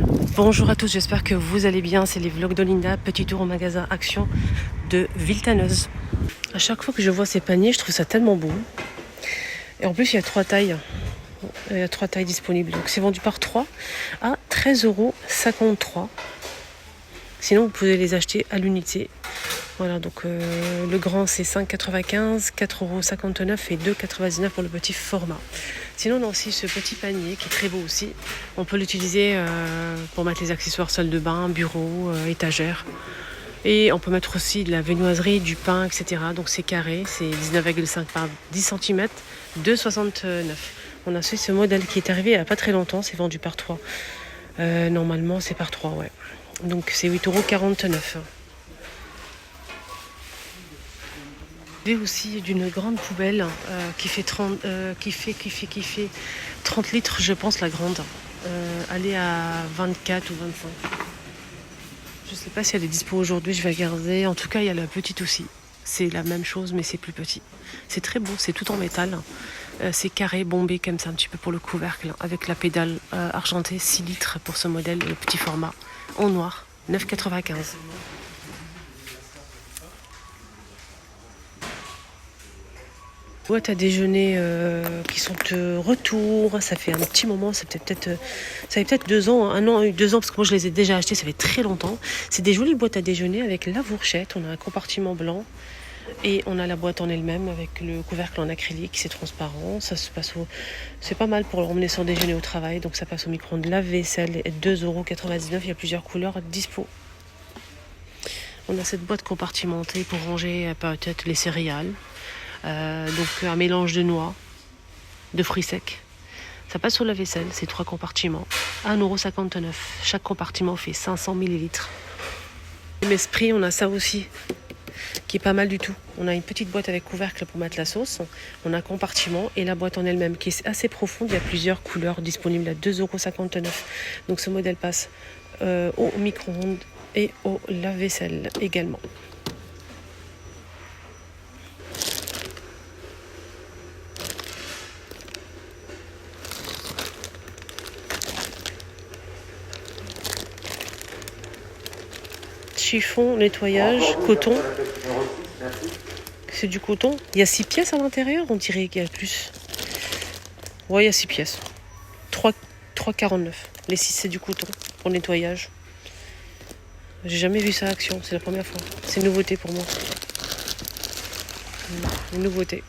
Bonjour à tous, j'espère que vous allez bien. C'est les vlogs d'Olinda, petit tour au magasin Action de Villetaneuse. À chaque fois que je vois ces paniers, je trouve ça tellement beau. Et en plus, il y a 3 tailles. Il y a 3 tailles disponibles. Donc c'est vendu par 3 à 13,53 €. Sinon, vous pouvez les acheter à l'unité. Voilà, donc le grand c'est 5,95 €, 4,59 € et 2,99 € pour le petit format. Sinon, on a aussi ce petit panier qui est très beau aussi. On peut l'utiliser pour mettre les accessoires salle de bain, bureau, étagère. Et on peut mettre aussi de la viennoiserie, du pain, etc. Donc c'est carré, c'est 19,5 par 10 cm, 2,69 €. On a ce modèle qui est arrivé il n'y a pas très longtemps, c'est vendu par 3. Normalement c'est par 3, ouais. Donc c'est 8,49 €. J'ai aussi d'une grande poubelle qui fait 30 litres, je pense, la grande. Elle est à 24 ou 25. Je sais pas si elle est dispo aujourd'hui, je vais regarder. En tout cas, il y a la petite aussi. C'est la même chose, mais c'est plus petit. C'est très beau, c'est tout en métal. C'est carré, bombé comme ça, un petit peu pour le couvercle, avec la pédale argentée, 6 litres pour ce modèle, le petit format, en noir, 9,95 €. Boîtes à déjeuner qui sont de retour. Ça fait un petit moment, ça fait peut-être 2 ans, 1 an, 2 ans, parce que moi je les ai déjà achetées, ça fait très longtemps. C'est des jolies boîtes à déjeuner avec la fourchette. On a un compartiment blanc et on a la boîte en elle-même avec le couvercle en acrylique, c'est transparent. C'est pas mal pour emmener son déjeuner au travail. Donc ça passe au micro-ondes. Lave-vaisselle, 2,99 €. Il y a plusieurs couleurs dispo. On a cette boîte compartimentée pour ranger peut-être les céréales. Donc un mélange de noix, de fruits secs. Ça passe au lave-vaisselle, c'est 3 compartiments. 1,59 €. Chaque compartiment fait 500 ml. Esprit, on a ça aussi, qui est pas mal du tout. On a une petite boîte avec couvercle pour mettre la sauce. On a un compartiment et la boîte en elle-même qui est assez profonde. Il y a plusieurs couleurs disponibles à 2,59 €. Donc ce modèle passe au micro-ondes et au lave-vaisselle également. Chiffon, nettoyage, coton. C'est du coton. Il y a 6 pièces à l'intérieur, on dirait qu'il y a plus. Ouais, il y a 6 pièces. 3,49 €. Les 6 c'est du coton pour le nettoyage. J'ai jamais vu ça à Action, c'est la première fois. C'est une nouveauté pour moi. Une nouveauté.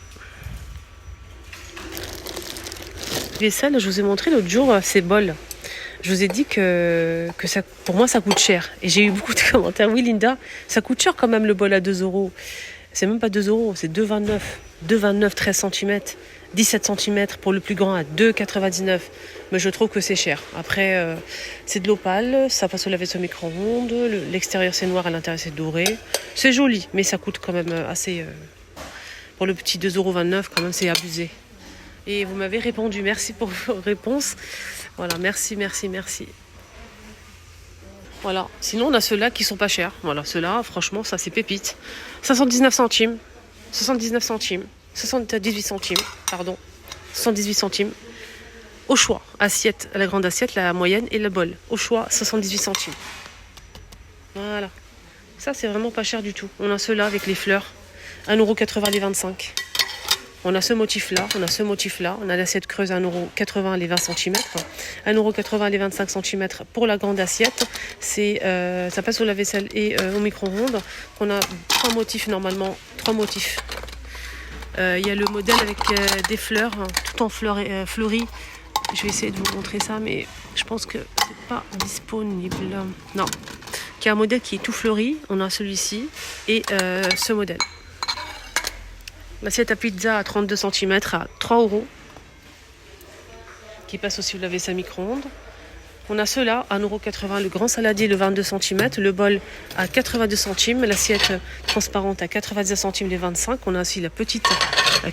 Vaisselle, je vous ai montré l'autre jour ces bols. Je vous ai dit que ça, pour moi, ça coûte cher. Et j'ai eu beaucoup de commentaires. Oui, Linda, ça coûte cher quand même le bol à 2 €. C'est même pas 2 €, c'est 2,29 €. 2,29, 13 cm. 17 cm pour le plus grand à 2,99 €. Mais je trouve que c'est cher. Après, c'est de l'opale, ça passe au lave-vaisselle au micro-ondes. L'extérieur c'est noir, à l'intérieur c'est doré. C'est joli, mais ça coûte quand même assez... pour le petit 2,29 € quand même, c'est abusé. Et vous m'avez répondu, merci pour vos réponses. Voilà, merci. Voilà, sinon on a ceux-là qui sont pas chers. Voilà, ceux-là, franchement, ça c'est pépite. 79 centimes, 78 centimes, 78 centimes. Au choix, assiette, la grande assiette, la moyenne et le bol. Au choix, 78 centimes. Voilà, ça c'est vraiment pas cher du tout. On a ceux-là avec les fleurs, 1,80 € les 25. On a ce motif-là, on a l'assiette creuse à 1,80 € les 20 cm, 1,80 € les 25 cm pour la grande assiette. Ça passe au lave-vaisselle et au micro-ondes. On a 3 motifs normalement, 3 motifs. Il y a le modèle avec des fleurs, tout en fleurs fleuries. Je vais essayer de vous montrer ça, mais je pense que c'est pas disponible. Non, il y a un modèle qui est tout fleuri. On a celui-ci et ce modèle. L'assiette à pizza à 32 cm à 3 €, qui passe aussi au lave-vaisselle micro-ondes. On a ceux-là à 1,80 €, le grand saladier de 22 cm, le bol à 82 centimes, l'assiette transparente à 90 centimes les 25. On a aussi la petite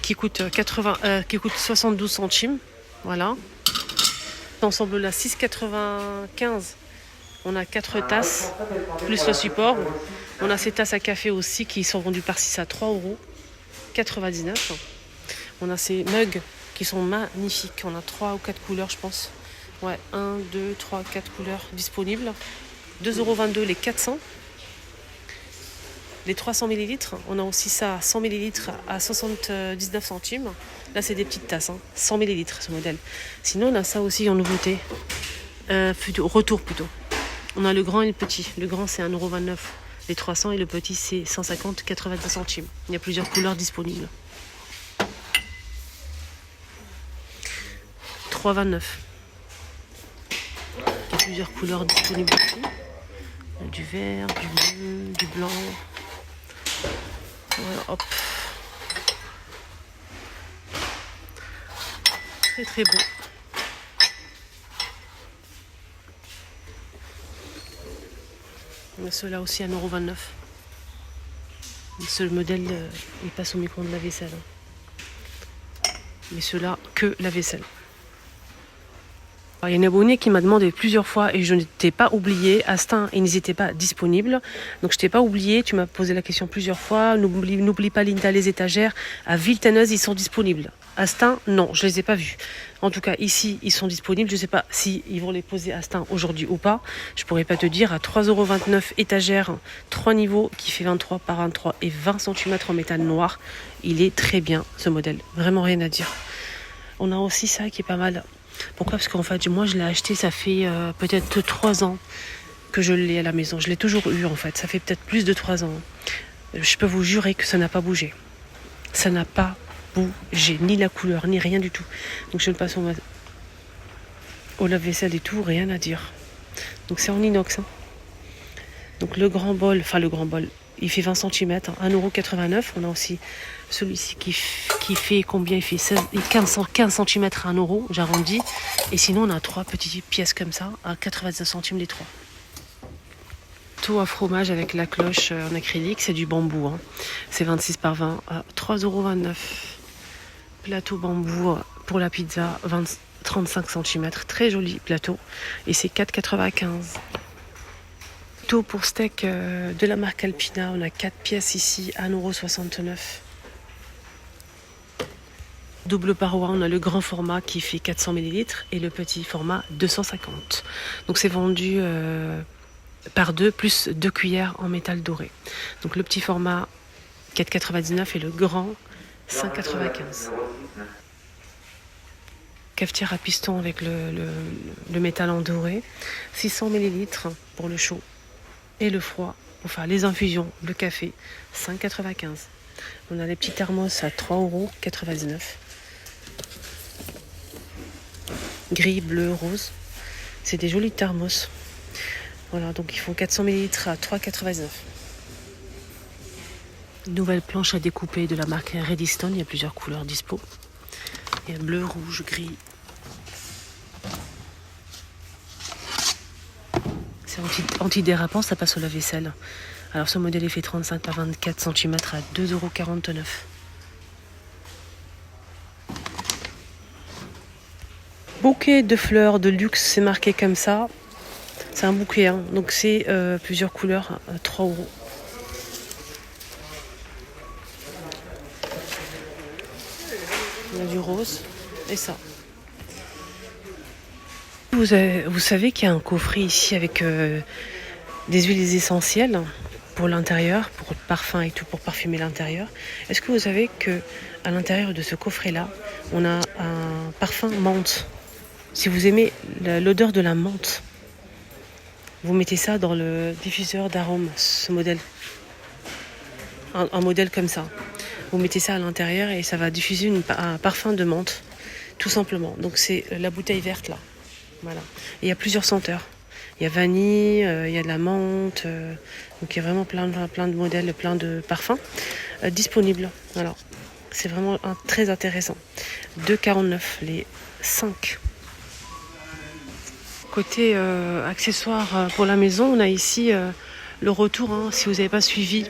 qui coûte 72 centimes. Voilà. L'ensemble là 6,95 €. On a 4 tasses, plus le support. On a ces tasses à café aussi qui sont vendues par 6 à 3,99 €. On a ces mugs qui sont magnifiques. On a 3 ou 4 couleurs, je pense. Ouais, 1, 2, 3, 4 couleurs disponibles. 2,22 € les 400. Les 300 ml, on a aussi ça à 100 ml à 79 centimes. Là, c'est des petites tasses, hein. 100 ml ce modèle. Sinon, on a ça aussi en nouveauté. Retour plutôt. On a le grand et le petit. Le grand, c'est 1,29 € les 300 et le petit, c'est 150,90 centimes. Il y a plusieurs couleurs disponibles. 3,29 €. Il y a plusieurs couleurs disponibles aussi. Du vert, du bleu, du blanc. Voilà, hop. Très très beau. Ceux-là aussi à 1,29 €. Ce modèle, il passe au micro-ondes de la vaisselle. Mais ceux-là, que la vaisselle. Alors, il y a une abonnée qui m'a demandé plusieurs fois et je ne t'ai pas oublié. Astin, ils n'étaient pas disponibles. Donc je t'ai pas oublié. Tu m'as posé la question plusieurs fois. N'oublie pas Linda les étagères. À Villetaneuse, ils sont disponibles. Astin, non, je les ai pas vus. En tout cas, ici, ils sont disponibles. Je ne sais pas si ils vont les poser à Astin aujourd'hui ou pas. Je pourrais pas te dire. À 3,29 € étagère, 3 niveaux qui fait 23 par 23 et 20 cm en métal noir. Il est très bien ce modèle. Vraiment rien à dire. On a aussi ça qui est pas mal. Pourquoi? Parce qu'en fait, moi, je l'ai acheté, ça fait peut-être 3 ans que je l'ai à la maison. Je l'ai toujours eu, en fait. Ça fait peut-être plus de 3 ans. Je peux vous jurer que ça n'a pas bougé. Ça n'a pas bougé. Ni la couleur, ni rien du tout. Donc, je le passe au lave-vaisselle et tout, rien à dire. Donc, c'est en inox. Hein. Donc, le grand bol, il fait 20 cm, 1,89 €. On a aussi celui-ci qui fait combien? Il fait 15 cm à 1 €, j'arrondis. Et sinon, on a 3 petites pièces comme ça, à 90 centimes les 3. Tout à fromage avec la cloche en acrylique, c'est du bambou. Hein. C'est 26 par 20 à 3,29 €. Plateau bambou pour la pizza, 35 cm. Très joli plateau. Et c'est 4,95 €. Pour steak de la marque Alpina, on a 4 pièces ici à 1,69 €. Double paroi, on a le grand format qui fait 400 ml et le petit format 250. Donc c'est vendu par 2 plus 2 cuillères en métal doré. Donc le petit format 4,99 € et le grand 5,95 €. Cafetière à piston avec le métal en doré, 600 ml pour le chaud. Et le froid, enfin les infusions, le café, 5,95 €. On a les petits thermos à 3,99 €. Gris, bleu, rose. C'est des jolis thermos. Voilà, donc ils font 400 ml à 3,99 €. Nouvelle planche à découper de la marque Redstone. Il y a plusieurs couleurs dispo. Il y a bleu, rouge, gris. Antidérapant, ça passe au lave-vaisselle. Alors ce modèle est fait 35 par 24 cm à 2,49 €. Bouquet de fleurs de luxe, c'est marqué comme ça. C'est un bouquet, hein. Donc c'est plusieurs couleurs à 3 €. Il y a du rose et ça. Vous savez qu'il y a un coffret ici avec des huiles essentielles pour l'intérieur, pour le parfum et tout, pour parfumer l'intérieur. Est-ce que vous savez que à l'intérieur de ce coffret-là, on a un parfum menthe? Si vous aimez l'odeur de la menthe, vous mettez ça dans le diffuseur d'arômes, ce modèle. Un modèle comme ça. Vous mettez ça à l'intérieur et ça va diffuser un parfum de menthe, tout simplement. Donc c'est la bouteille verte là. Voilà. Et il y a plusieurs senteurs. Il y a vanille, il y a de la menthe. Donc il y a vraiment plein de modèles, plein de parfums disponibles. Voilà. C'est vraiment très intéressant. 2,49 € les 5. Côté accessoires pour la maison, on a ici le retour. Hein, si vous n'avez pas suivi,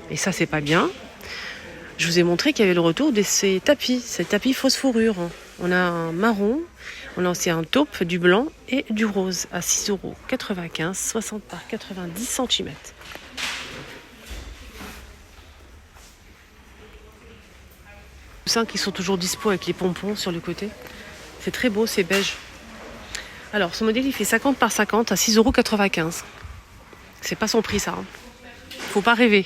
et ça c'est pas bien. Je vous ai montré qu'il y avait le retour de ces tapis fausse fourrure. On a un marron, on a aussi un taupe, du blanc et du rose à 6,95 €, 60 par 90 cm. Les coussins qui sont toujours dispo avec les pompons sur le côté. C'est très beau, c'est beige. Alors, ce modèle, il fait 50 par 50 à 6,95 €. C'est pas son prix, ça. Hein. Faut pas rêver.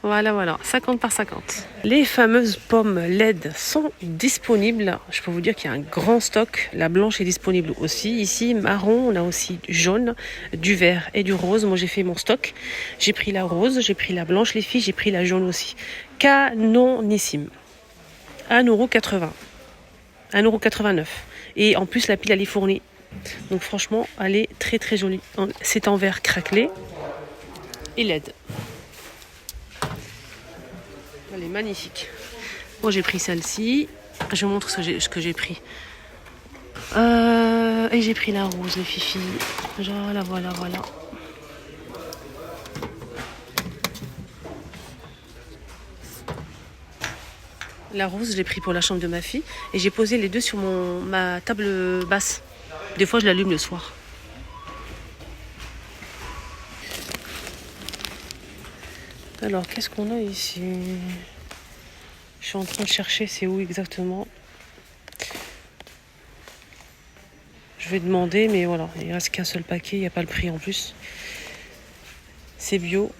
Voilà, 50 par 50. Les fameuses pommes LED sont disponibles. Je peux vous dire qu'il y a un grand stock. La blanche est disponible aussi. Ici, marron, on a aussi du jaune, du vert et du rose. Moi, j'ai fait mon stock. J'ai pris la rose, j'ai pris la blanche, les filles, j'ai pris la jaune aussi. Canonissime. 1,80 €. 1,89 €. Et en plus, la pile, elle est fournie. Donc franchement, elle est très très jolie. C'est en verre craquelé et LED. Elle est magnifique. Moi j'ai pris celle-ci. Je vous montre ce que j'ai pris. Et j'ai pris la rose, les filles. Voilà. La rose, je l'ai pris pour la chambre de ma fille. Et j'ai posé les deux sur ma table basse. Des fois, je l'allume le soir. Alors, qu'est-ce qu'on a ici? Je suis en train de chercher, c'est où exactement? Je vais demander, mais voilà, il reste qu'un seul paquet, il n'y a pas le prix en plus. C'est bio.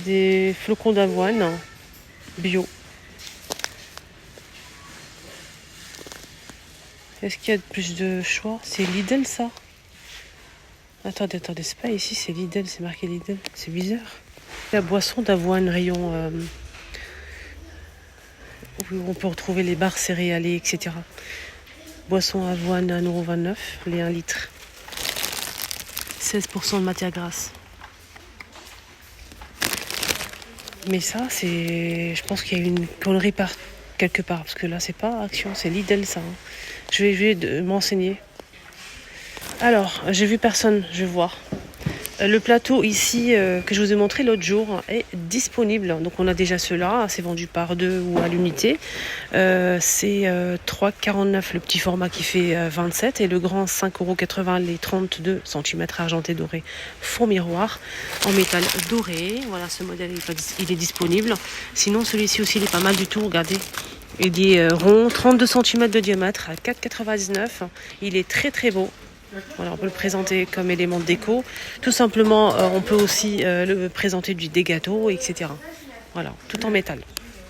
Des flocons d'avoine bio. Est-ce qu'il y a plus de choix? C'est Lidl, ça? Attendez, c'est pas ici, c'est Lidl, c'est marqué Lidl. C'est bizarre. La boisson d'avoine, rayon où on peut retrouver les barres céréaliers, etc. Boisson avoine 1,29 €, les 1 litre. 16% de matière grasse. Mais ça, c'est... Je pense qu'il y a une connerie quelque part. Parce que là, c'est pas Action, c'est Lidl, ça. Hein. Je vais m'enseigner. Alors, j'ai vu personne, je vais voir. Le plateau ici que je vous ai montré l'autre jour est disponible. Donc on a déjà ceux-là, c'est vendu par 2 ou à l'unité. C'est 3,49 € le petit format qui fait 27 et le grand 5,80 € les 32 cm argenté doré fond miroir en métal doré. Voilà, ce modèle il est disponible. Sinon celui-ci aussi il est pas mal du tout, regardez. Il est rond, 32 cm de diamètre à 4,99 €. Il est très très beau. Voilà, on peut le présenter comme élément de déco. Tout simplement, on peut aussi le présenter des gâteaux, etc. Voilà, tout en métal.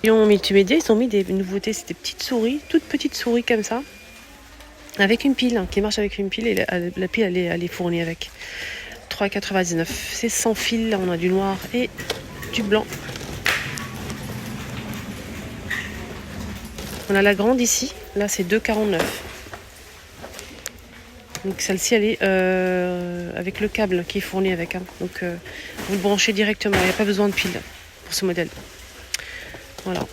Ils ont multimédia, ils ont mis des nouveautés, c'est des petites souris, toutes petites souris comme ça, avec une pile, qui marche avec une pile, et la pile elle est fournie avec. 3,99 €. C'est sans fil, on a du noir et du blanc. On a la grande ici, là c'est 2,49 €. Donc celle-ci, elle est avec le câble qui est fourni avec. Hein. Donc vous le branchez directement, il n'y a pas besoin de pile pour ce modèle. Voilà.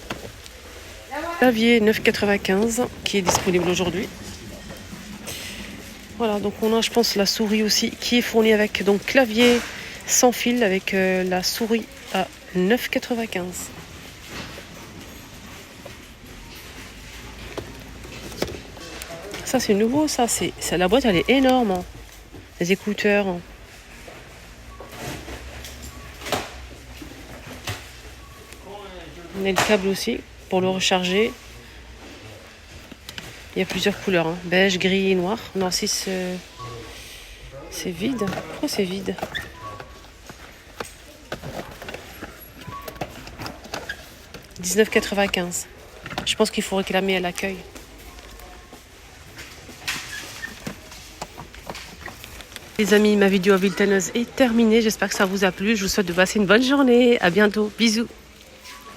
Clavier 9,95 € qui est disponible aujourd'hui. Voilà, donc on a, je pense, la souris aussi qui est fournie avec. Donc clavier sans fil avec la souris à 9,95 €. Ça c'est nouveau, ça la boîte elle est énorme. Hein. Les écouteurs. Hein. On a le câble aussi pour le recharger. Il y a plusieurs couleurs, hein. Beige, gris et noir. Non, si c'est vide. Pourquoi c'est vide? « 19,95 €. Je pense qu'il faut réclamer à l'accueil. Les amis, ma vidéo à Villeteneuse est terminée. J'espère que ça vous a plu. Je vous souhaite de passer une bonne journée. À bientôt. Bisous.